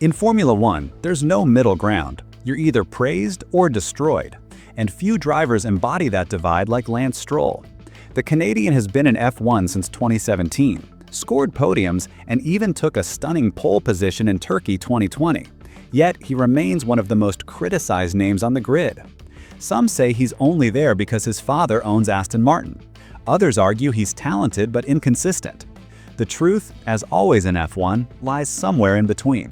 In Formula One, there's no middle ground. You're either praised or destroyed, and few drivers embody that divide like Lance Stroll. The Canadian has been in F1 since 2017, scored podiums, and even took a stunning pole position in Turkey 2020. Yet, he remains one of the most criticized names on the grid. Some say he's only there because his father owns Aston Martin. Others argue he's talented but inconsistent. The truth, as always in F1, lies somewhere in between.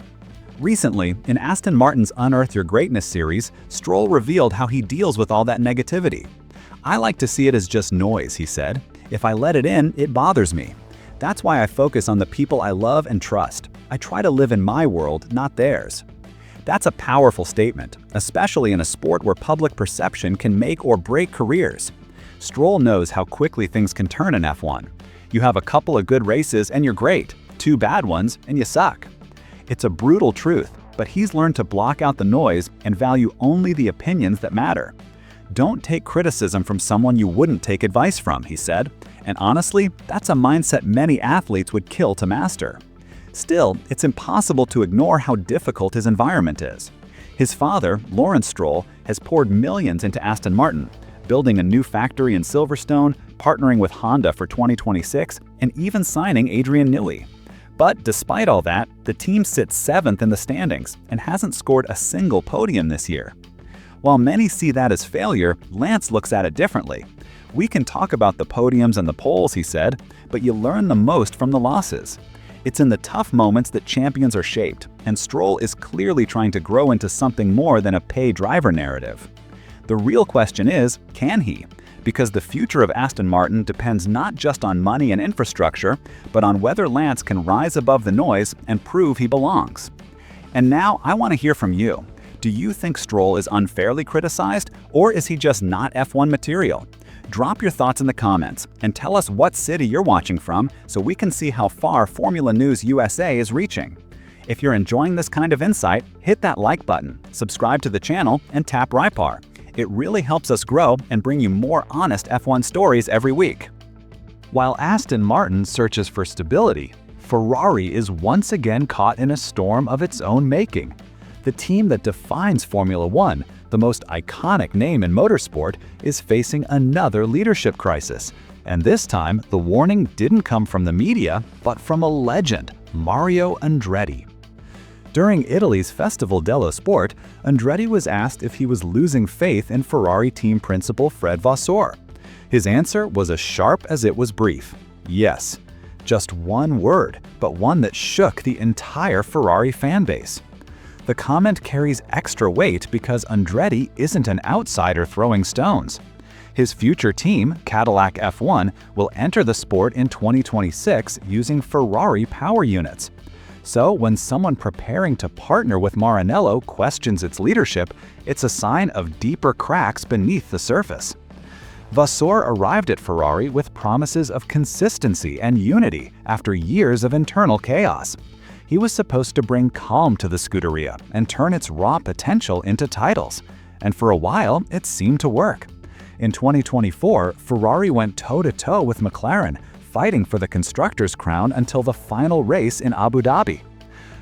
Recently, in Aston Martin's Unearth Your Greatness series, Stroll revealed how he deals with all that negativity. "I like to see it as just noise," he said. "If I let it in, it bothers me. That's why I focus on the people I love and trust. I try to live in my world, not theirs." That's a powerful statement, especially in a sport where public perception can make or break careers. Stroll knows how quickly things can turn in F1. You have a couple of good races and you're great, 2 bad ones and you suck. It's a brutal truth, but he's learned to block out the noise and value only the opinions that matter. "Don't take criticism from someone you wouldn't take advice from," he said. And honestly, that's a mindset many athletes would kill to master. Still, it's impossible to ignore how difficult his environment is. His father, Lance Stroll, has poured millions into Aston Martin, building a new factory in Silverstone, partnering with Honda for 2026, and even signing Adrian Newey. But despite all that, the team sits 7th in the standings and hasn't scored a single podium this year. While many see that as failure, Lance looks at it differently. "We can talk about the podiums and the poles," he said, "but you learn the most from the losses." It's in the tough moments that champions are shaped, and Stroll is clearly trying to grow into something more than a pay driver narrative. The real question is, can he? Because the future of Aston Martin depends not just on money and infrastructure, but on whether Lance can rise above the noise and prove he belongs. And now I want to hear from you. Do you think Stroll is unfairly criticized, or is he just not F1 material? Drop your thoughts in the comments and tell us what city you're watching from so we can see how far Formula News USA is reaching. If you're enjoying this kind of insight, hit that like button, subscribe to the channel, and tap Rypar. It really helps us grow and bring you more honest F1 stories every week. While Aston Martin searches for stability, Ferrari is once again caught in a storm of its own making. The team that defines Formula One, the most iconic name in motorsport, is facing another leadership crisis. And this time, the warning didn't come from the media, but from a legend, Mario Andretti. During Italy's Festival dello Sport, Andretti was asked if he was losing faith in Ferrari team principal Fred Vasseur. His answer was as sharp as it was brief: yes. Just one word, but one that shook the entire Ferrari fanbase. The comment carries extra weight because Andretti isn't an outsider throwing stones. His future team, Cadillac F1, will enter the sport in 2026 using Ferrari power units. So when someone preparing to partner with Maranello questions its leadership, it's a sign of deeper cracks beneath the surface. Vasseur arrived at Ferrari with promises of consistency and unity after years of internal chaos. He was supposed to bring calm to the Scuderia and turn its raw potential into titles. And for a while, it seemed to work. In 2024, Ferrari went toe-to-toe with McLaren, fighting for the constructors' crown until the final race in Abu Dhabi.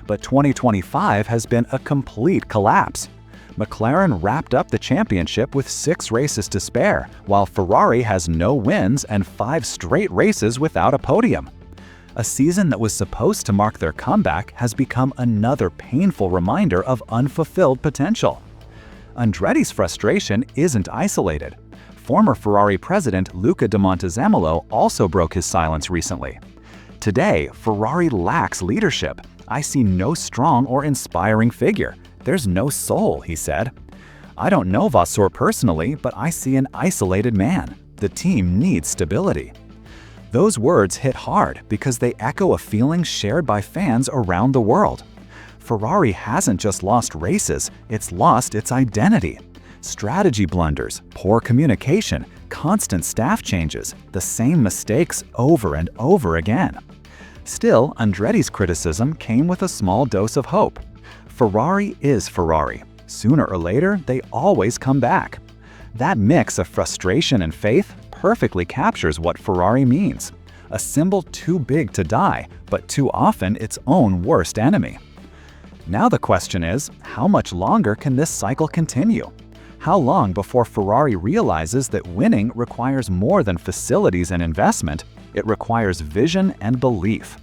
But 2025 has been a complete collapse. McLaren wrapped up the championship with 6 races to spare, while Ferrari has no wins and 5 straight races without a podium. A season that was supposed to mark their comeback has become another painful reminder of unfulfilled potential. Andretti's frustration isn't isolated. Former Ferrari president Luca de Montezemolo also broke his silence recently. "Today, Ferrari lacks leadership. I see no strong or inspiring figure. There's no soul," he said. "I don't know Vasseur personally, but I see an isolated man. The team needs stability." Those words hit hard because they echo a feeling shared by fans around the world. Ferrari hasn't just lost races, it's lost its identity. Strategy blunders, poor communication, constant staff changes, the same mistakes over and over again. Still, Andretti's criticism came with a small dose of hope. Ferrari is Ferrari. Sooner or later, they always come back. That mix of frustration and faith perfectly captures what Ferrari means. A symbol too big to die, but too often its own worst enemy. Now the question is, how much longer can this cycle continue? How long before Ferrari realizes that winning requires more than facilities and investment, it requires vision and belief?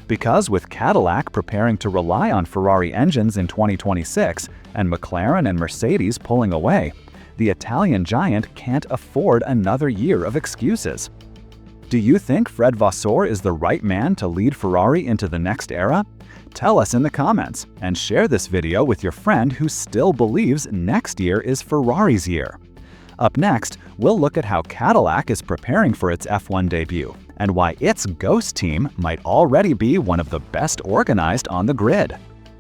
Because with Cadillac preparing to rely on Ferrari engines in 2026 and McLaren and Mercedes pulling away, the Italian giant can't afford another year of excuses. Do you think Fred Vasseur is the right man to lead Ferrari into the next era? Tell us in the comments and share this video with your friend who still believes next year is Ferrari's year. Up next, we'll look at how Cadillac is preparing for its F1 debut and why its Ghost team might already be one of the best organized on the grid.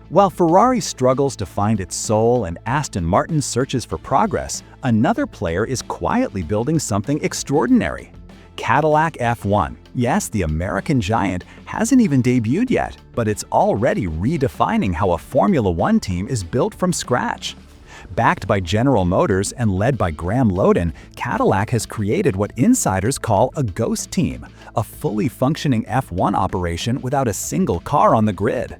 While Ferrari struggles to find its soul and Aston Martin searches for progress, another player is quietly building something extraordinary. Cadillac F1. Yes, the American giant hasn't even debuted yet, but it's already redefining how a Formula One team is built from scratch. Backed by General Motors and led by Graham Loden, Cadillac has created what insiders call a ghost team, a fully functioning F1 operation without a single car on the grid.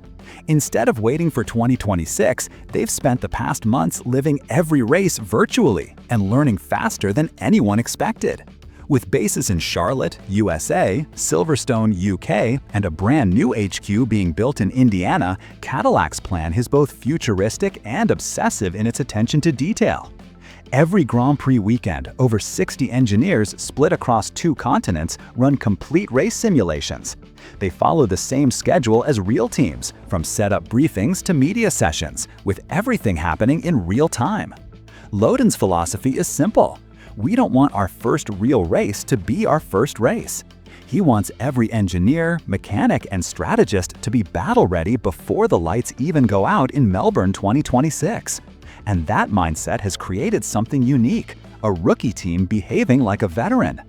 Instead of waiting for 2026, they've spent the past months living every race virtually and learning faster than anyone expected. With bases in Charlotte, USA, Silverstone, UK, and a brand new HQ being built in Indiana, Cadillac's plan is both futuristic and obsessive in its attention to detail. Every Grand Prix weekend, over 60 engineers split across 2 continents run complete race simulations. They follow the same schedule as real teams, from setup briefings to media sessions, with everything happening in real time. Loden's philosophy is simple. We don't want our first real race to be our first race. He wants every engineer, mechanic, and strategist to be battle-ready before the lights even go out in Melbourne 2026. And that mindset has created something unique, a rookie team behaving like a veteran.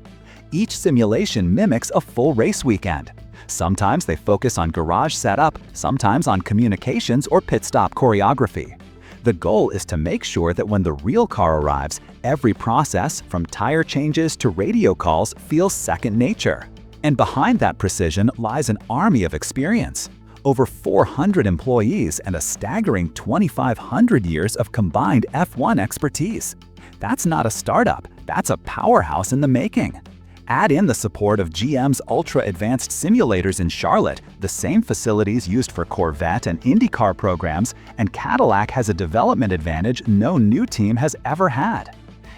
Each simulation mimics a full race weekend. Sometimes they focus on garage setup, sometimes on communications or pit stop choreography. The goal is to make sure that when the real car arrives, every process, from tire changes to radio calls, feels second nature. And behind that precision lies an army of experience. Over 400 employees and a staggering 2,500 years of combined F1 expertise. That's not a startup, that's a powerhouse in the making. Add in the support of GM's ultra-advanced simulators in Charlotte, the same facilities used for Corvette and IndyCar programs, and Cadillac has a development advantage no new team has ever had.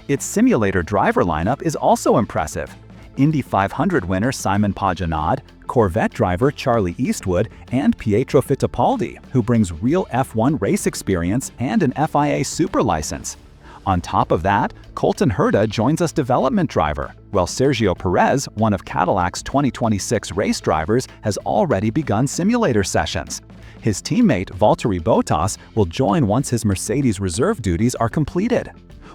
Its simulator driver lineup is also impressive. Indy 500 winner Simon Pagenaud, Corvette driver Charlie Eastwood, and Pietro Fittipaldi, who brings real F1 race experience and an FIA super license. On top of that, Colton Herta joins as development driver, while Sergio Perez, one of Cadillac's 2026 race drivers, has already begun simulator sessions. His teammate Valtteri Bottas will join once his Mercedes reserve duties are completed.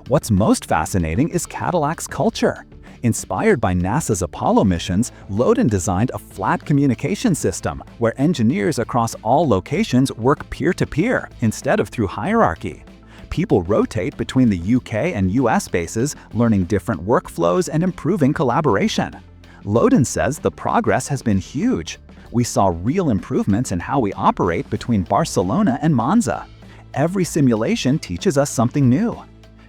What's most fascinating is Cadillac's culture. Inspired by NASA's Apollo missions, Loden designed a flat communication system where engineers across all locations work peer-to-peer instead of through hierarchy. People rotate between the UK and US bases, learning different workflows and improving collaboration. Loden says the progress has been huge. We saw real improvements in how we operate between Barcelona and Monza. Every simulation teaches us something new.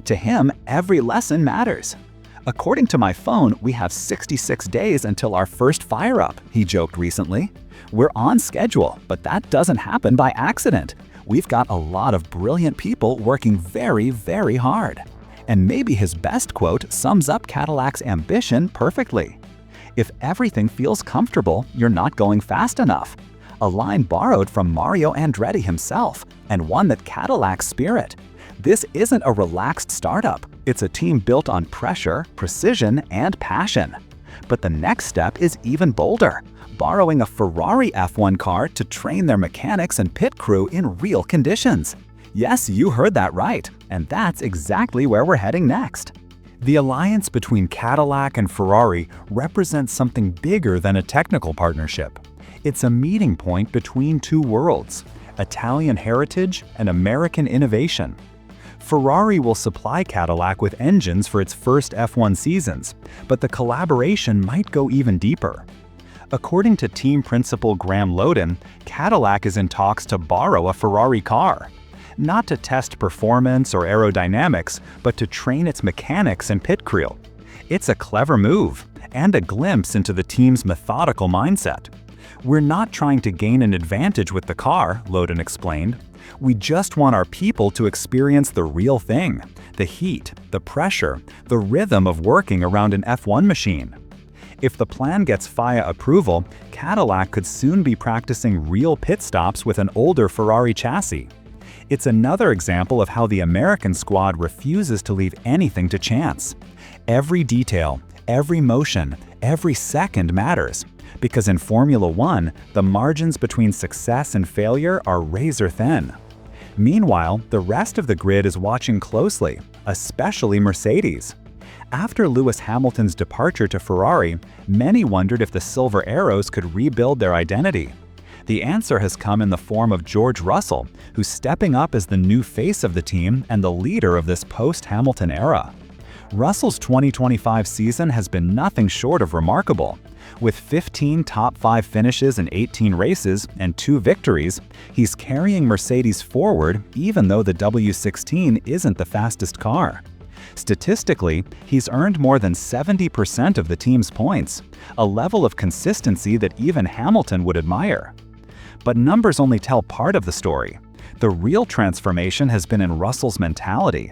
To him, every lesson matters. According to my phone, we have 66 days until our first fire-up, he joked recently. We're on schedule, but that doesn't happen by accident. We've got a lot of brilliant people working very, very hard. And maybe his best quote sums up Cadillac's ambition perfectly. If everything feels comfortable, you're not going fast enough. A line borrowed from Mario Andretti himself, and one that Cadillac's spirit. This isn't a relaxed startup. It's a team built on pressure, precision, and passion. But the next step is even bolder. Borrowing a Ferrari F1 car to train their mechanics and pit crew in real conditions. Yes, you heard that right, and that's exactly where we're heading next. The alliance between Cadillac and Ferrari represents something bigger than a technical partnership. It's a meeting point between two worlds, Italian heritage and American innovation. Ferrari will supply Cadillac with engines for its first F1 seasons, but the collaboration might go even deeper. According to team principal Graham Lowden, Cadillac is in talks to borrow a Ferrari car. Not to test performance or aerodynamics, but to train its mechanics and pit crew. It's a clever move, and a glimpse into the team's methodical mindset. "We're not trying to gain an advantage with the car," Lowden explained. "We just want our people to experience the real thing, the heat, the pressure, the rhythm of working around an F1 machine." If the plan gets FIA approval, Cadillac could soon be practicing real pit stops with an older Ferrari chassis. It's another example of how the American squad refuses to leave anything to chance. Every detail, every motion, every second matters, because in Formula One, the margins between success and failure are razor thin. Meanwhile, the rest of the grid is watching closely, especially Mercedes. After Lewis Hamilton's departure to Ferrari, many wondered if the Silver Arrows could rebuild their identity. The answer has come in the form of George Russell, who's stepping up as the new face of the team and the leader of this post-Hamilton era. Russell's 2025 season has been nothing short of remarkable. With 15 top 5 finishes in 18 races and 2 victories, he's carrying Mercedes forward even though the W16 isn't the fastest car. Statistically, he's earned more than 70% of the team's points, a level of consistency that even Hamilton would admire. But numbers only tell part of the story. The real transformation has been in Russell's mentality.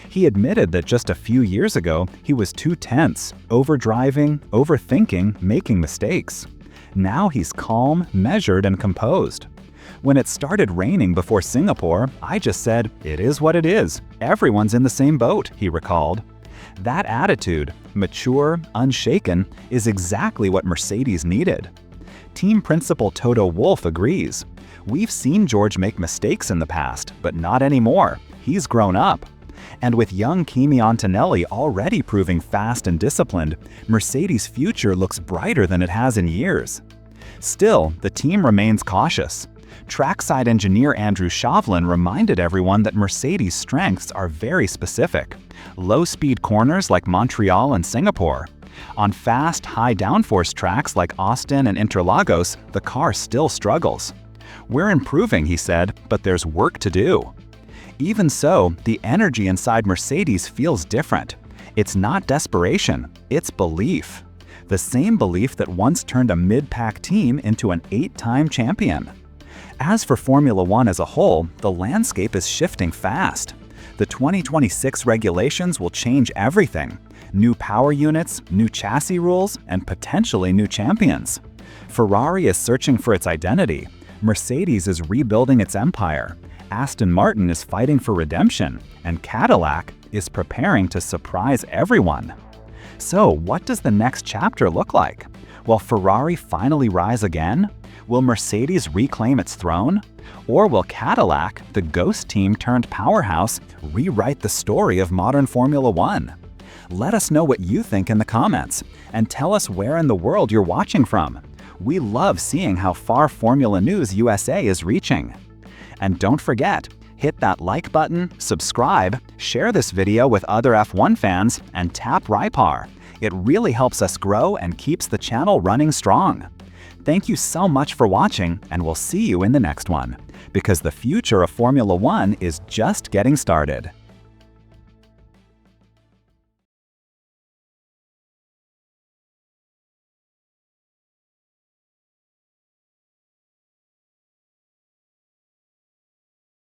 He admitted that just a few years ago, he was too tense, overdriving, overthinking, making mistakes. Now he's calm, measured, and composed. "When it started raining before Singapore, I just said, 'It is what it is. Everyone's in the same boat,'" he recalled. That attitude, mature, unshaken, is exactly what Mercedes needed. Team principal Toto Wolff agrees. "We've seen George make mistakes in the past, but not anymore. He's grown up." And with young Kimi Antonelli already proving fast and disciplined, Mercedes' future looks brighter than it has in years. Still, the team remains cautious. Trackside engineer Andrew Shovlin reminded everyone that Mercedes' strengths are very specific. Low-speed corners like Montreal and Singapore. On fast, high downforce tracks like Austin and Interlagos, the car still struggles. "We're improving," he said, "but there's work to do." Even so, the energy inside Mercedes feels different. It's not desperation, it's belief. The same belief that once turned a mid-pack team into an 8-time champion. As for Formula One as a whole, the landscape is shifting fast. The 2026 regulations will change everything. New power units, new chassis rules, and potentially new champions. Ferrari is searching for its identity. Mercedes is rebuilding its empire. Aston Martin is fighting for redemption, and Cadillac is preparing to surprise everyone. So, what does the next chapter look like? Will Ferrari finally rise again? Will Mercedes reclaim its throne? Or will Cadillac, the ghost team turned powerhouse, rewrite the story of modern Formula One? Let us know what you think in the comments, and tell us where in the world you're watching from. We love seeing how far Formula News USA is reaching. And don't forget, hit that like button, subscribe, share this video with other F1 fans, and tap Rypar. It really helps us grow and keeps the channel running strong. Thank you so much for watching, and we'll see you in the next one, because the future of Formula One is just getting started.